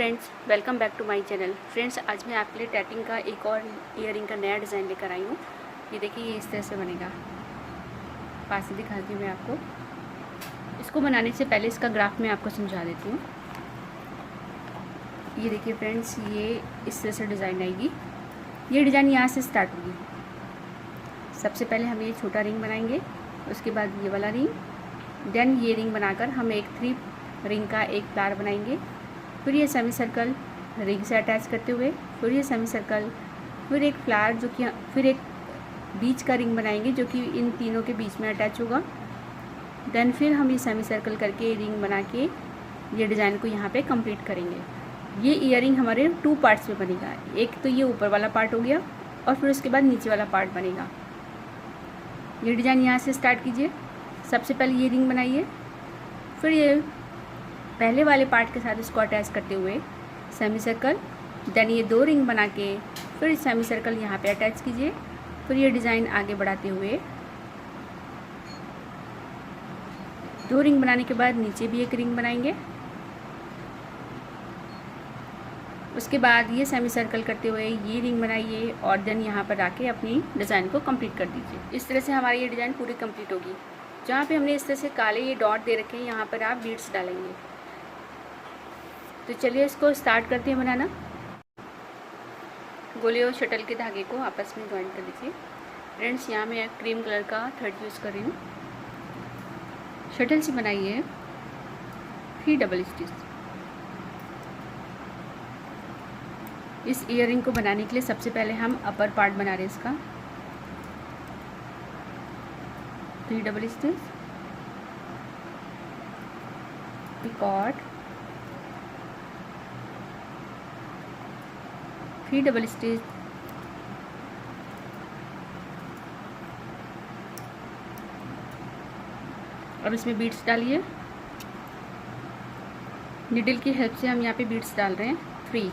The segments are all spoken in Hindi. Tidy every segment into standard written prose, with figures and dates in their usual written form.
Friends, welcome back to my channel. Friends, आज मैं आपके लिए टैटिंग का एक और ईयरिंग का नया डिज़ाइन लेकर आई हूँ। ये देखिए, ये इस तरह से बनेगा। पास से दिखाती हूँ मैं आपको। इसको बनाने से पहले इसका ग्राफ मैं आपको समझा देती हूँ। ये देखिए फ्रेंड्स, ये इस तरह से डिज़ाइन आएगी। ये डिज़ाइन यहाँ से स्टार्ट होगी। सबसे पहले हम ये छोटा रिंग बनाएंगे, उसके बाद ये वाला रिंग, देन ये रिंग बनाकर हम एक 3 रिंग का एक फ्लावर बनाएंगे। फिर ये सेमी सर्कल रिंग से अटैच करते हुए, फिर ये सेमी सर्कल, फिर एक फ्लावर जो कि फिर एक बीच का रिंग बनाएंगे जो कि इन तीनों के बीच में अटैच होगा। देन फिर हम ये सेमी सर्कल करके रिंग बना के ये डिज़ाइन को यहाँ पे कंप्लीट करेंगे। ये ईयरिंग हमारे 2 पार्ट्स में बनेगा। एक तो ये ऊपर वाला पार्ट हो गया और फिर उसके बाद नीचे वाला पार्ट बनेगा। ये डिज़ाइन यहाँ से स्टार्ट कीजिए। सबसे पहले ये रिंग बनाइए, फिर ये पहले वाले पार्ट के साथ इसको अटैच करते हुए सेमी सर्कल, देन ये 2 रिंग बना के फिर सेमी सर्कल यहाँ पे अटैच कीजिए। फिर ये डिज़ाइन आगे बढ़ाते हुए 2 रिंग बनाने के बाद नीचे भी एक रिंग बनाएंगे। उसके बाद ये सेमी सर्कल करते हुए ये रिंग बनाइए और देन यहाँ पर आके अपनी डिज़ाइन को कंप्लीट कर दीजिए। इस तरह से हमारी ये डिज़ाइन पूरी कंप्लीट होगी। जहाँ पे हमने इस तरह से काले ये डॉट दे रखे हैं, यहाँ पर आप बीड्स डालेंगे। तो चलिए इसको स्टार्ट करते हैं बनाना। गोले और शटल के धागे को आपस में ज्वाइन कर लीजिए। फ्रेंड्स, यहाँ मैं क्रीम कलर का थ्रेड यूज़ कर रही हूँ। शटल से बनाइए 3 डबल स्टिच। इस ईयरिंग को बनाने के लिए सबसे पहले हम अपर पार्ट बना रहे हैं इसका। 3 double stitch, picot, 3 double stitch, और इसमें बीड्स डालिए। निडल की हेल्प से हम यहाँ पे बीड्स डाल रहे हैं 3।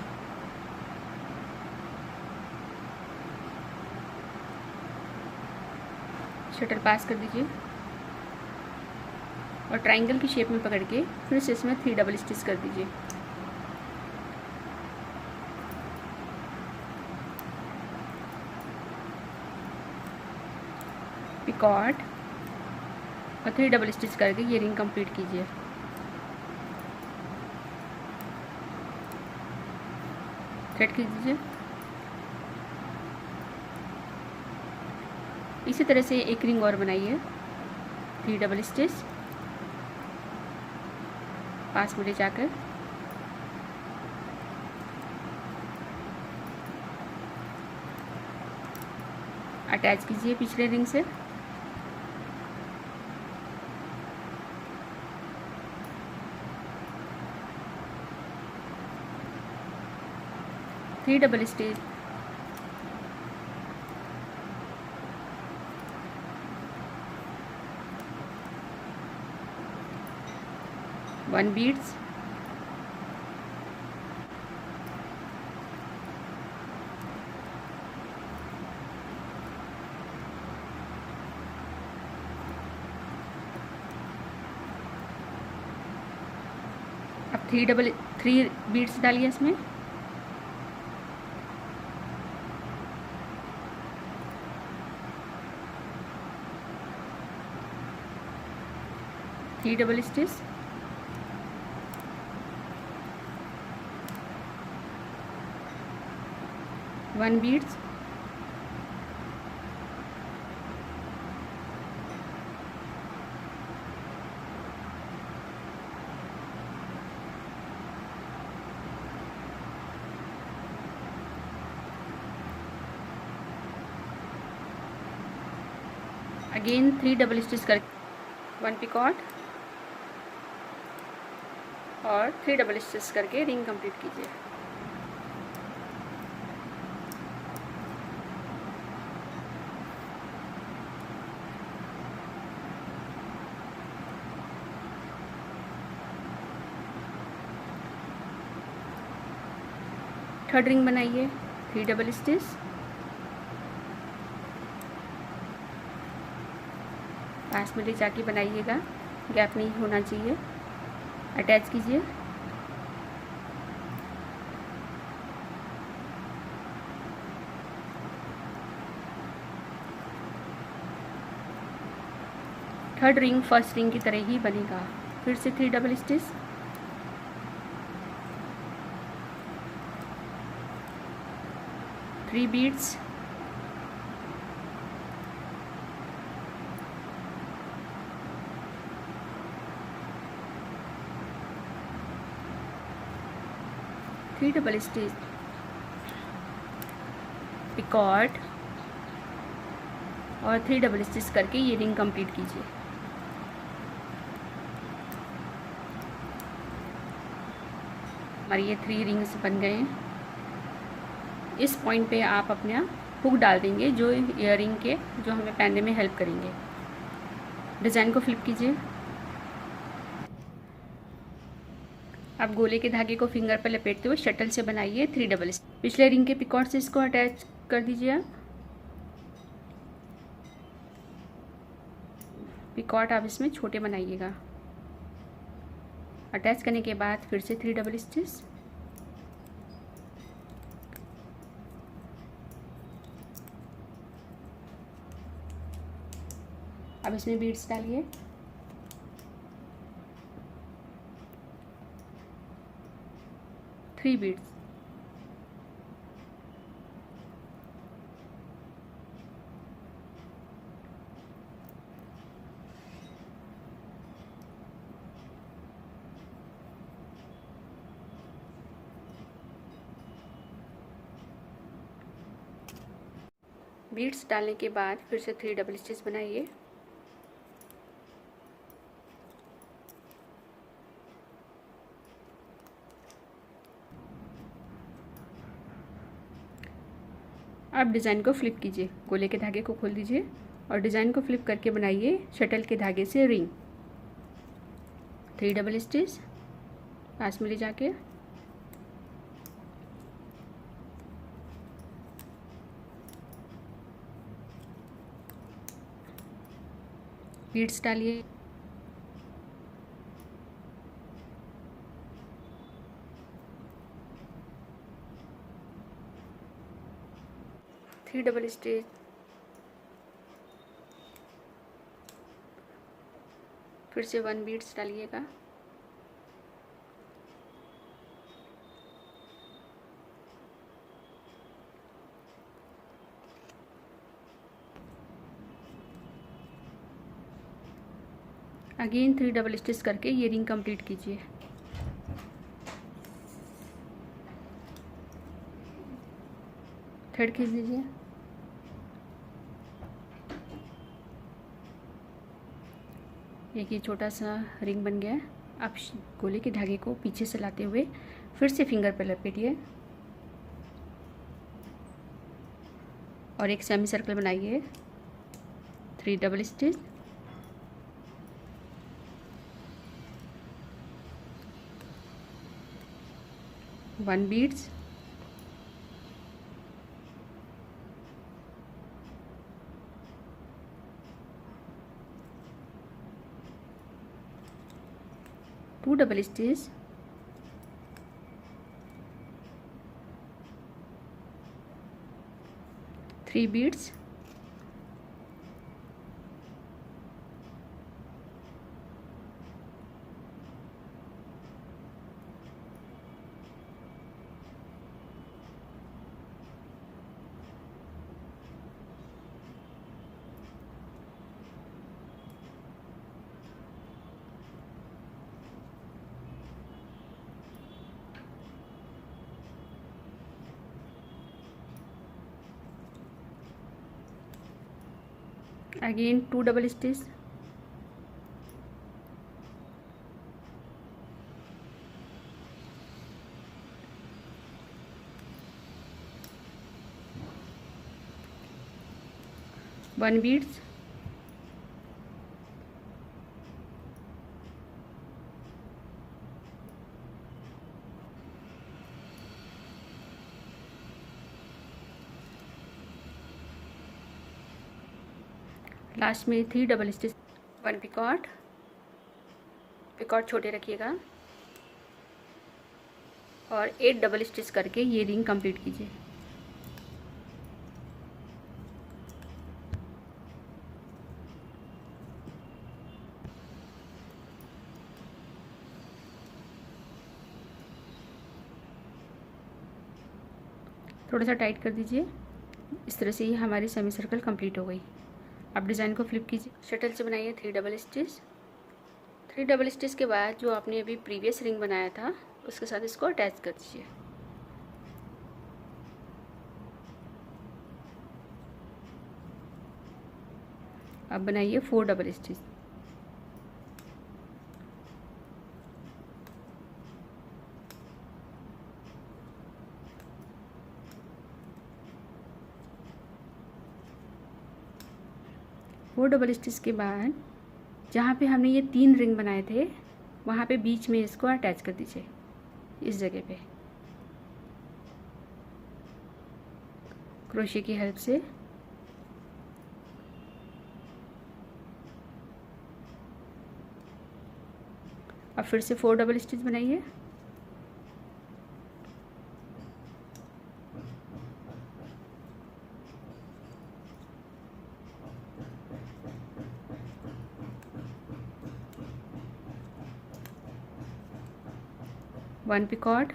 शटल पास कर दीजिए और ट्रायंगल की शेप में पकड़ के फिर से इसमें 3 डबल स्टिच कर दीजिए। पिकॉट और 3 डबल स्टिच करके ये रिंग कंप्लीट कीजिए। थ्रेड कीजिए। इसी तरह से एक रिंग और बनाइए। 3 डबल स्टिच, पास में ले जाकर अटैच कीजिए पिछले रिंग से। Three double stitch, one beads, अब 3 बीड्स डालिए इसमें। Three double stitch, one beads, again 3 double stitch कर 1 पिकॉट और 3 डबल स्टिच करके रिंग कंप्लीट कीजिए। थर्ड रिंग बनाइए, 3 डबल स्टिच, पास में ले जाके बनाइएगा, गैप नहीं होना चाहिए। अटैच कीजिए। थर्ड रिंग फर्स्ट रिंग की तरह ही बनेगा। फिर से 3 double stitch, three beads, three double stitch, picot और 3 डबल स्टिच करके ये रिंग कंप्लीट कीजिए। हमारी ये 3 रिंग्स बन गए हैं। इस पॉइंट पे आप अपना हुक डाल देंगे जो ईयरिंग के जो हमें पहनने में हेल्प करेंगे। डिज़ाइन को फ्लिप कीजिए। आप गोले के धागे को फिंगर पर लपेटते हुए शटल से बनाइए 3 डबल स्टिच। पिछले रिंग के पिकॉट से इसको अटैच कर दीजिए आप। पिकॉट आप इसमें छोटे बनाइएगा। अटैच करने के बाद फिर से 3 डबल स्टिच, अब इसमें बीड्स डालिए। थ्री बीड्स, बीड्स डालने के बाद फिर से 3 डबल स्टिच बनाइए। अब डिज़ाइन को फ्लिप कीजिए। गोले के धागे को खोल दीजिए और डिज़ाइन को फ्लिप करके बनाइए शटल के धागे से रिंग। 3 डबल स्टिच, पास में ले जाके बीड्स डालिए। थ्री डबल स्टिच, फिर से 1 बीड्स डालिएगा। अगेन 3 डबल स्टिच करके ये रिंग कंप्लीट कीजिए। थ्रेड खींच दीजिए। एक ये छोटा सा रिंग बन गया है। आप गोले के धागे को पीछे से लाते हुए फिर से फिंगर पर लपेटिए और एक सेमी सर्कल बनाइए। 3 double stitch, one beads, two double stitch, three beads, again 2 double stitch, one beads, last में 3 डबल स्टिच, 1 पिकॉट। पिकॉट छोटे रखिएगा और 8 डबल स्टिच करके ये रिंग कंप्लीट कीजिए। थोड़ा सा टाइट कर दीजिए। इस तरह से ये हमारी सेमी सर्कल कंप्लीट हो गई। अब डिज़ाइन को फ्लिप कीजिए। शटल से बनाइए 3 डबल स्टिच। 3 डबल स्टिच के बाद जो आपने अभी प्रीवियस रिंग बनाया था उसके साथ इसको अटैच कर दीजिए। अब बनाइए 4 double stitch. Four double stitch के बाद जहाँ पे हमने ये 3 रिंग बनाए थे वहाँ पे बीच में इसको अटैच कर दीजिए, इस जगह पे क्रोशे की हेल्प से। अब फिर से 4 डबल स्टिच बनाइए। वन पिकॉट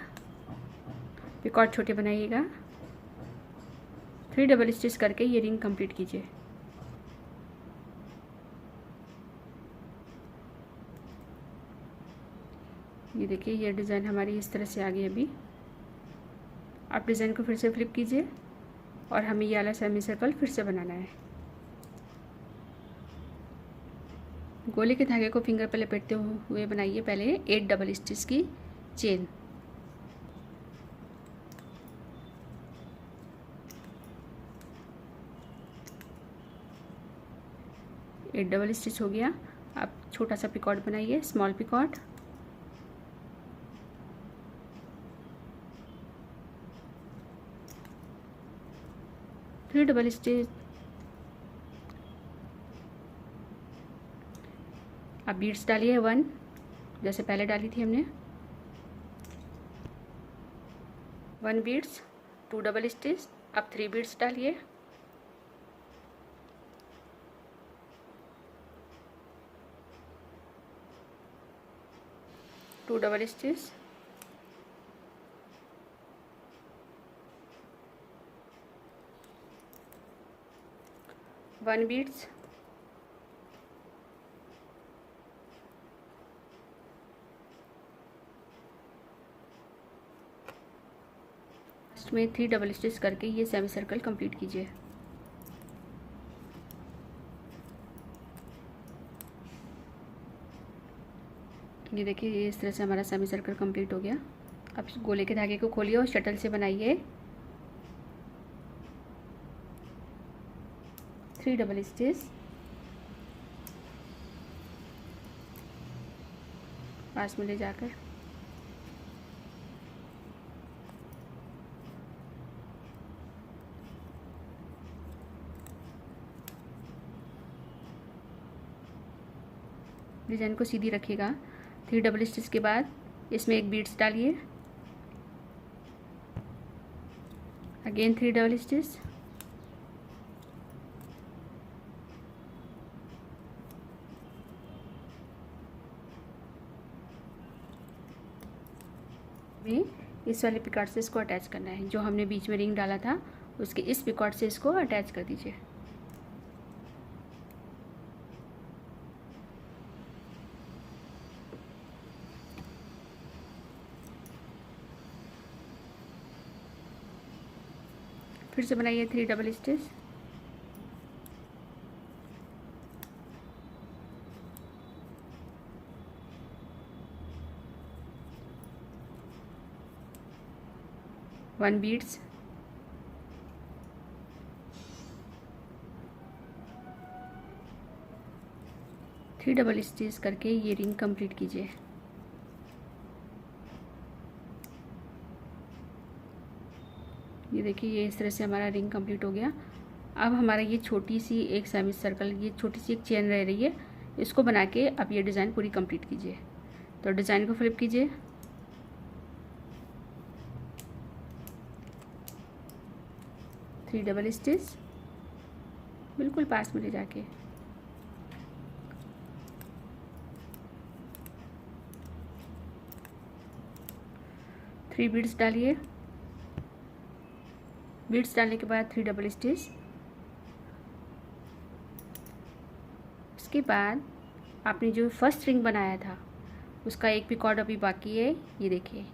छोटे बनाइएगा। 3 डबल स्टिच करके ये रिंग कंप्लीट कीजिए। ये देखिए ये डिज़ाइन हमारी इस तरह से आ गई अभी। आप डिज़ाइन को फिर से फ्लिप कीजिए और हमें ये वाला सेमी सर्कल फिर से बनाना है। गोले के धागे को फिंगर पे लपेटते हुए बनाइए पहले 8 डबल स्टिच की चेन। एट डबल स्टिच हो गया। अब छोटा सा पिकॉट बनाइए, small picot. Three double stitch. अब बीड्स डालिए 1, जैसे पहले डाली थी हमने। 1 बीड्स, 2 डबल स्टिच। अब 3 बीड्स डालिए। Two double stitch. 1 beads. Last में 3 डबल स्टिच करके ये सेमी सर्कल कंप्लीट कीजिए। ये देखिए ये इस तरह से हमारा सेमी सर्कल कंप्लीट हो गया। अब गोले के धागे को खोलिए और शटल से बनाइए 3 डबल स्टिच। पास में ले जाकर डिजाइन को सीधी रखिएगा। 3 डबल स्टिच के बाद इसमें 1 बीड्स डालिए। Again 3 double stitch. में इस वाले पिकॉट से इसको अटैच करना है। जो हमने बीच में रिंग डाला था उसके इस पिकॉट से इसको अटैच कर दीजिए। फिर से बनाइए 3 double stitch. One beads. Three double stitch करके ये रिंग कंप्लीट कीजिए। ये देखिए ये इस तरह से हमारा रिंग कंप्लीट हो गया। अब हमारा ये छोटी सी एक सेमी सर्कल, ये छोटी सी एक चेन रह रही है, इसको बना के अब ये डिज़ाइन पूरी कंप्लीट कीजिए। तो डिज़ाइन को फ्लिप कीजिए। थ्री डबल स्टिच बिल्कुल पास में ले जाके थ्री बीड्स डालिए। बीड्स डालने के बाद 3 डबल स्टिच। उसके बाद आपने जो फर्स्ट रिंग बनाया था उसका एक भी कॉर्ड अभी बाकी है, ये देखिए,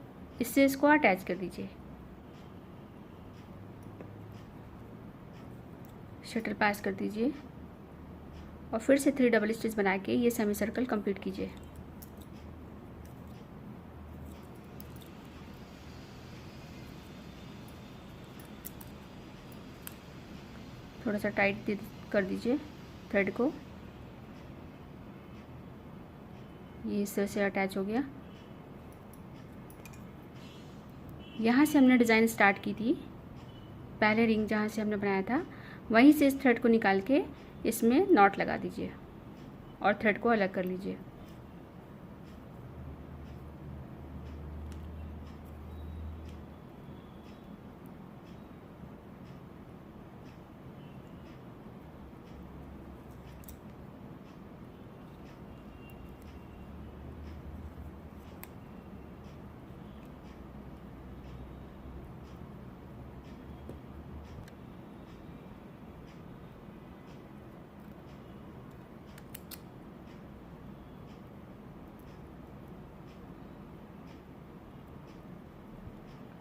इससे इसको अटैच कर दीजिए। शटल पास कर दीजिए और फिर से 3 डबल स्टिच बना के ये सेमी सर्कल कंप्लीट कीजिए। थोड़ा सा टाइट कर दीजिए थ्रेड को, ये इस तरह से अटैच हो गया। यहाँ से हमने डिज़ाइन स्टार्ट की थी, पहले रिंग जहाँ से हमने बनाया था वहीं से इस थ्रेड को निकाल के इसमें नॉट लगा दीजिए और थ्रेड को अलग कर लीजिए।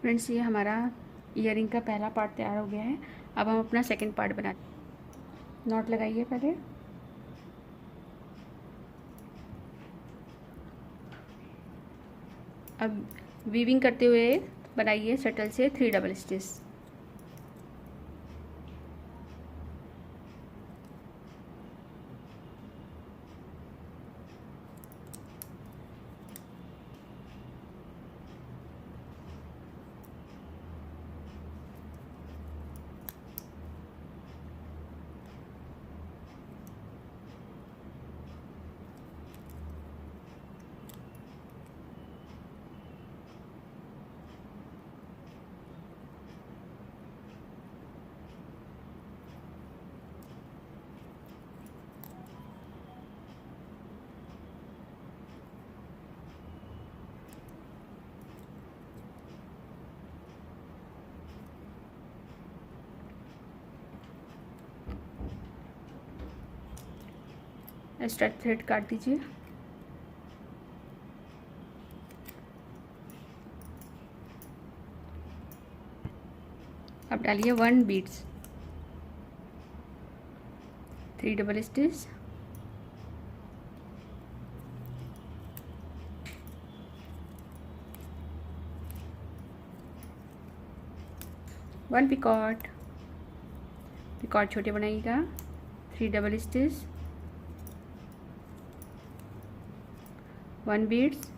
फ्रेंड्स, ये हमारा ईयरिंग का पहला पार्ट तैयार हो गया है। अब हम अपना सेकंड पार्ट बनाते। नॉट लगाइए पहले, अब वीविंग करते हुए बनाइए शटल से 3 डबल स्टिच। स्ट्रेट थ्रेड काट दीजिए। अब डालिए 1 beads, 3 double stitch, one picot, picot छोटे बनाइएगा, 3 double stitch, 1 beads,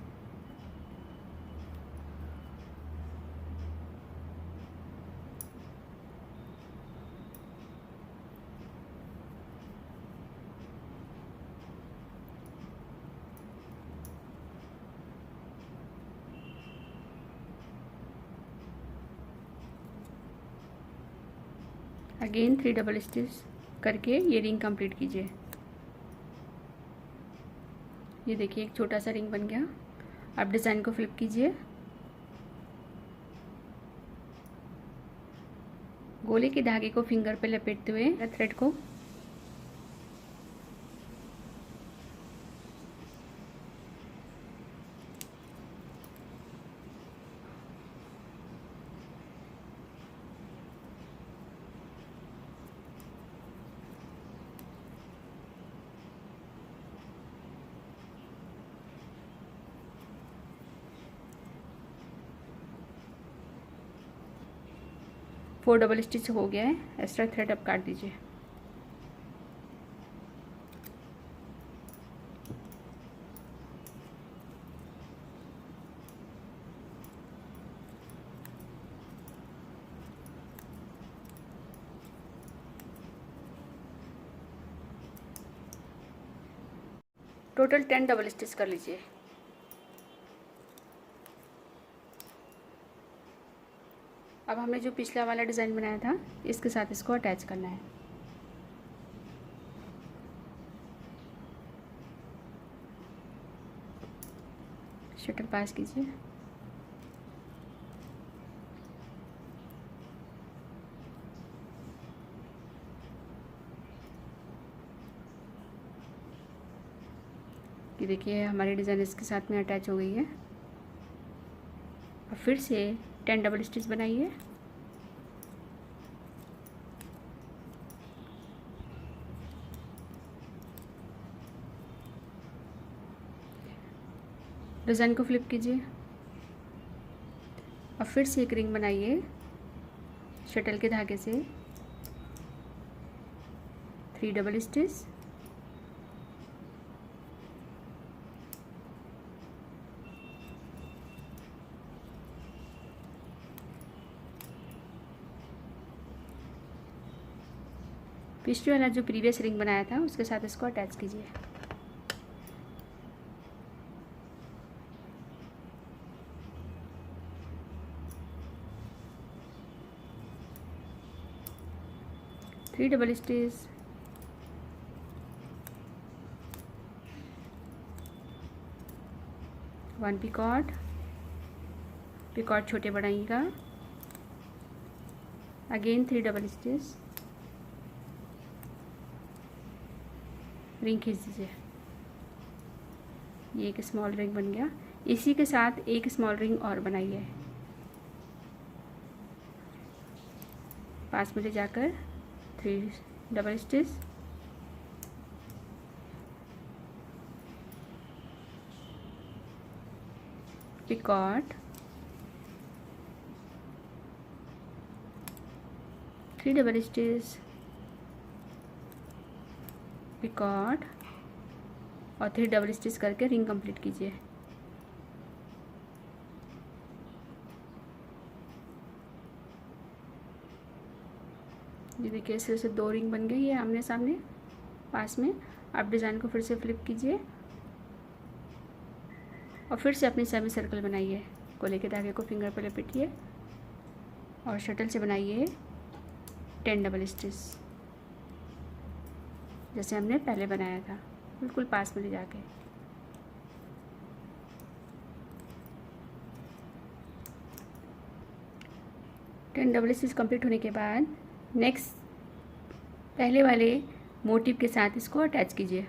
again 3 double stitch करके ये रिंग कंप्लीट कीजिए। ये देखिए एक छोटा सा रिंग बन गया। अब डिज़ाइन को फ्लिप कीजिए, गोले के धागे को फिंगर पे लपेटते हुए थ्रेड को फोर डबल स्टिच हो गया है। एक्स्ट्रा थ्रेड अब काट दीजिए। टोटल 10 डबल स्टिच कर लीजिए। अब हमने जो पिछला वाला डिज़ाइन बनाया था इसके साथ इसको अटैच करना है। शटल पास कीजिए। कि देखिए हमारी डिज़ाइन इसके साथ में अटैच हो गई है। अब फिर से 10 डबल स्टिच बनाइए। डिज़ाइन को फ्लिप कीजिए। अब फिर से एक रिंग बनाइए शटल के धागे से, 3 डबल स्टिच, पिछले वाला जो प्रीवियस रिंग बनाया था उसके साथ इसको अटैच कीजिए। Three double stitch, one picot, picot छोटे बढ़ाइएगा, अगेन 3 डबल स्टिच, रिंग खींच दीजिए। ये एक स्मॉल रिंग बन गया। इसी के साथ एक स्मॉल रिंग और बनाइए। पास में ले जाकर 3 double stitch, picot, 3 double stitch, picot और 3 डबल स्टिच करके रिंग कंप्लीट कीजिए। ये देखिए इस तरह से 2 रिंग बन गई है आमने सामने पास में। आप डिज़ाइन को फिर से फ्लिप कीजिए और फिर से अपनी सेमी सर्कल बनाइए। गोले के धागे को फिंगर पर लपेटिए और शटल से बनाइए 10 डबल स्टिच, जैसे हमने पहले बनाया था, बिल्कुल पास में ले जाके। टेन डबल स्टिच कंप्लीट होने के बाद नेक्स्ट पहले वाले मोटिव के साथ इसको अटैच कीजिए।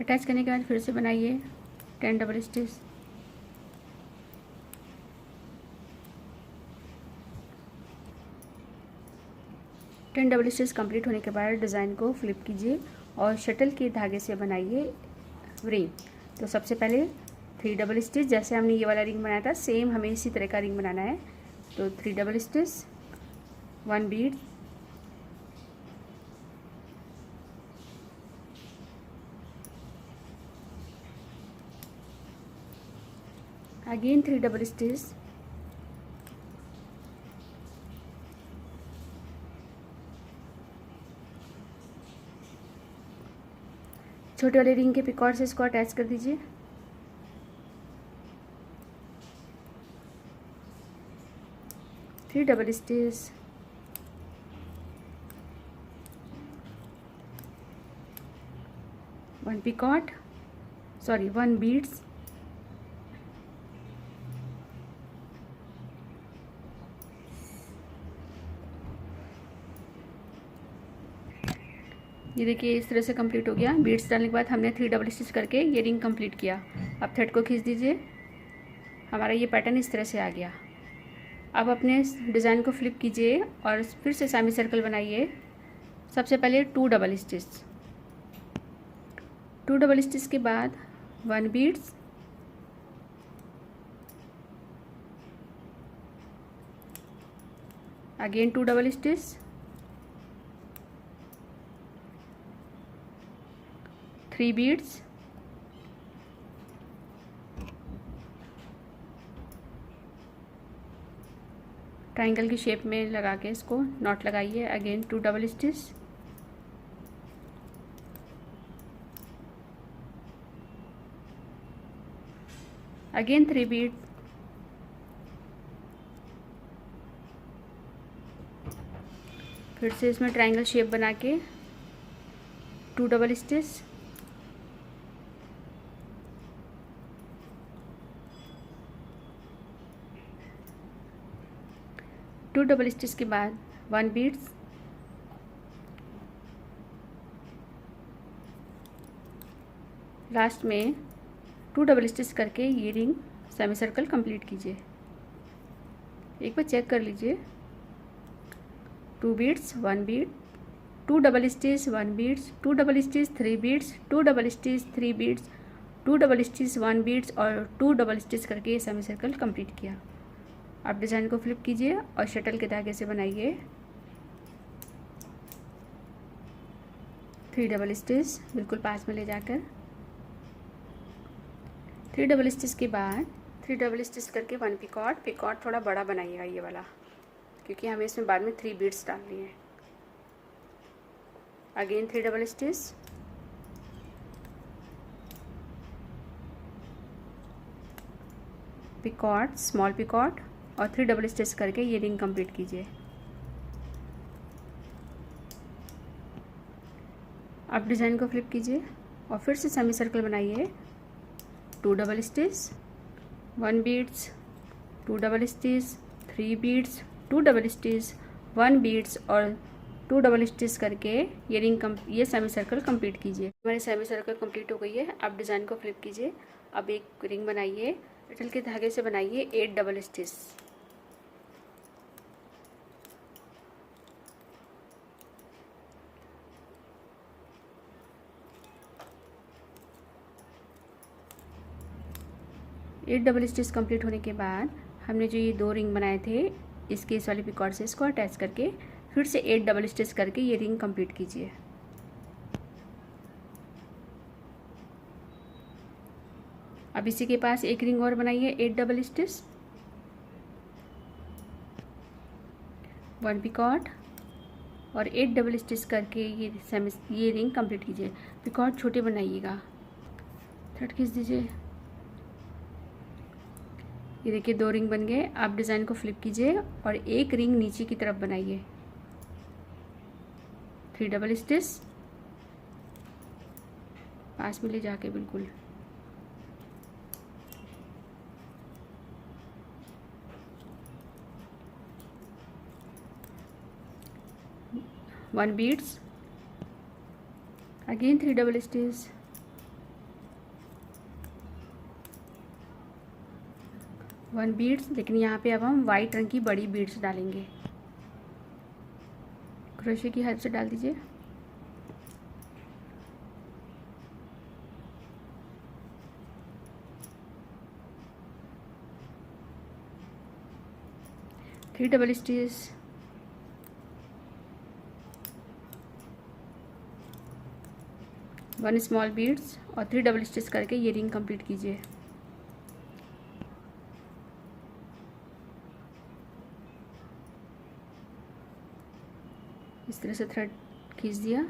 अटैच करने के बाद फिर से बनाइए 10 double stitch, ten double stitch complete होने के बाद डिज़ाइन को फ्लिप कीजिए और शटल के धागे से बनाइए रिंग। तो सबसे पहले 3 डबल स्टिच, जैसे हमने ये वाला रिंग बनाया था सेम हमें इसी तरह का रिंग बनाना है। तो 3 double stitch, 1 Beed, again 3 double stitch, छोटे वाले रिंग के पिकॉट से इसको अटैच कर दीजिए। Three double stitch, one picot, sorry 1 beads, ये देखिए इस तरह से कंप्लीट हो गया। बीड्स डालने के बाद हमने 3 डबल स्टिच करके ये रिंग कंप्लीट किया। अब थ्रेड को खींच दीजिए। हमारा ये पैटर्न इस तरह से आ गया। अब अपने डिज़ाइन को फ्लिप कीजिए और फिर से सेमी सर्कल बनाइए। सबसे पहले 2 डबल स्टिच, 2 डबल स्टिच के बाद 1 beads, again 2 double stitch, 3 beads, triangle की शेप में लगा के इसको नॉट लगाइए। Again 2 double stitch, again 3 Beed, फिर से इसमें ट्रायंगल शेप बना के 2 डबल स्टिच, 2 डबल स्टिच के बाद 1 बीड्स, लास्ट में 2 डबल स्टिच करके ये रिंग सेमी सर्कल कंप्लीट कीजिए। एक बार चेक कर लीजिए। 2 beads, 1 Beed, 2 double stitch, 1 beads, 2 double stitch, 3 beads, 2 double stitch, 3 beads, 2 double stitch, 1 beads और 2 डबल स्टिच करके ये सेमी सर्कल कंप्लीट किया। अब डिज़ाइन को फ्लिप कीजिए और शटल के धागे से बनाइए 3 डबल स्टिच, बिल्कुल पास में ले जाकर 3 डबल स्टिच के बाद 3 डबल स्टिच करके 1 पिकॉट। पिकॉट थोड़ा बड़ा बनाइएगा ये वाला, क्योंकि हमें इसमें बाद में 3 बीड्स डालनी है। Again 3 double stitch, picot, small picot और 3 डबल स्टिच करके ये रिंग कंप्लीट कीजिए। अब डिज़ाइन को फ्लिप कीजिए और फिर से सेमी सर्कल बनाइए। 2 double stitch, 1 beads, 2 double stitch, 3 beads, 2 double stitch, 1 beads और 2 डबल स्टिच करके ये सेमी सर्कल कंप्लीट कीजिए। हमारी सेमी सर्कल कंप्लीट हो गई है। अब डिज़ाइन को फ्लिप कीजिए। अब एक रिंग बनाइए, शटल के धागे से बनाइए 8 double stitch. Eight double stitch complete होने के बाद हमने जो ये 2 रिंग बनाए थे, इसके इस वाले पिकॉट से इसको अटैच करके फिर से 8 डबल स्टिच करके ये रिंग कंप्लीट कीजिए। अब इसी के पास एक रिंग और बनाइए 8 डबल स्टिच, 1 पिकॉट और 8 डबल स्टिच करके ये रिंग कंप्लीट कीजिए। पिकॉट छोटे बनाइएगा, थ्रेड खींच दीजिए। ये देखिए 2 रिंग बन गए। आप डिज़ाइन को फ्लिप कीजिए और एक रिंग नीचे की तरफ बनाइए। 3 डबल स्टिच, पास में ले जाके बिल्कुल 1 beads, again 3 double stitch, 1 beads. लेकिन यहाँ पे अब हम वाइट रंग की बड़ी बीड्स डालेंगे। क्रोशे की हेल्प से डाल दीजिए। Three double stitch, 1 small beads और 3 डबल स्टिच करके ये रिंग कंप्लीट कीजिए। इस तरह से थ्रेड खींच दिया।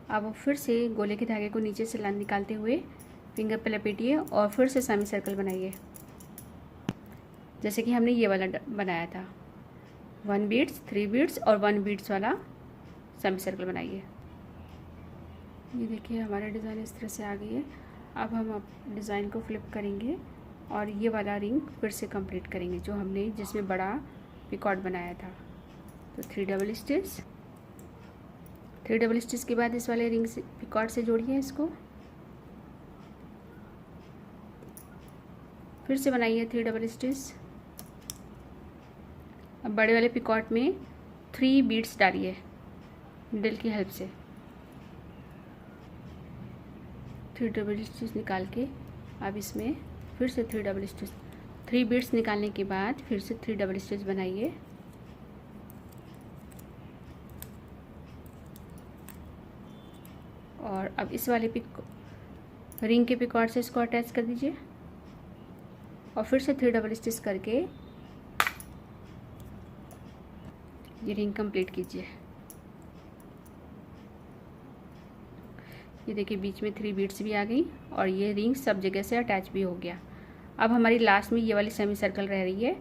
अब फिर से गोले के धागे को नीचे से निकालते हुए फिंगर पे लपेटिए और फिर से सेमी सर्कल बनाइए, जैसे कि हमने ये वाला बनाया था। 1 बीड्स, 3 बीड्स और 1 बीड्स वाला सेमी सर्कल बनाइए। ये देखिए हमारा डिज़ाइन इस तरह से आ गई है। अब हम डिज़ाइन को फ्लिप करेंगे और ये वाला रिंग फिर से कंप्लीट करेंगे जो हमने जिसमें बड़ा पिकॉट बनाया था। तो 3 डबल स्टिच, 3 डबल स्टिच के बाद इस वाले रिंग से पिकॉट से जोड़िए इसको, फिर से बनाइए 3 डबल स्टिच। अब बड़े वाले पिकॉट में 3 बीड्स डालिए नीडल की हेल्प से। 3 डबल स्टिच निकाल के अब इसमें फिर से 3 डबल स्टिच, 3 बीड्स निकालने के बाद फिर से 3 डबल स्टिच बनाइए। और अब इस वाले रिंग के पिकॉट से इसको अटैच कर दीजिए और फिर से 3 डबल स्टिच करके ये रिंग कंप्लीट कीजिए। ये देखिए बीच में 3 बीड्स भी आ गई और ये रिंग सब जगह से अटैच भी हो गया। अब हमारी लास्ट में ये वाली सेमी सर्कल रह रही है।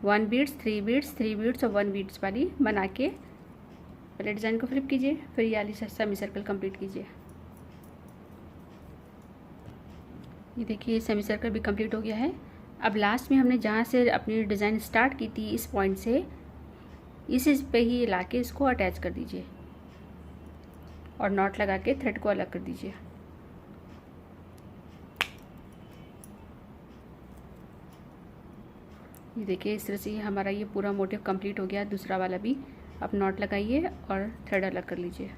1 बीड्स, 3 बीड्स, 3 बीड्स और 1 बीड्स वाली बना के पहले डिज़ाइन को फ्लिप कीजिए, फिर ये वाली सेमी सर्कल कंप्लीट कीजिए। ये देखिए सेमी सर्कल भी कंप्लीट हो गया है। अब लास्ट में हमने जहाँ से अपनी डिज़ाइन स्टार्ट की थी इस पॉइंट से इस पे ही ला के इसको अटैच कर दीजिए और नॉट लगा के थ्रेड को अलग कर दीजिए। ये देखिए इस तरह से हमारा ये पूरा मोटिव कंप्लीट हो गया। दूसरा वाला भी अब नॉट लगाइए और थ्रेड अलग कर लीजिए।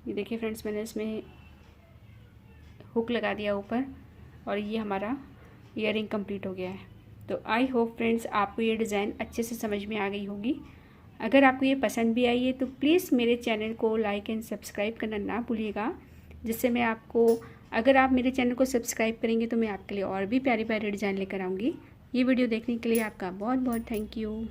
ये देखिए फ्रेंड्स, मैंने इसमें हुक लगा दिया ऊपर और ये हमारा ईयरिंग कंप्लीट हो गया है। तो आई होप फ्रेंड्स आपको ये डिज़ाइन अच्छे से समझ में आ गई होगी। अगर आपको ये पसंद भी आई है तो प्लीज़ मेरे चैनल को लाइक एंड सब्सक्राइब करना ना भूलिएगा, जिससे मैं आपको, अगर आप मेरे चैनल को सब्सक्राइब करेंगे तो मैं आपके लिए और भी प्यारी प्यारी डिज़ाइन लेकर आऊँगी। ये वीडियो देखने के लिए आपका बहुत बहुत थैंक यू।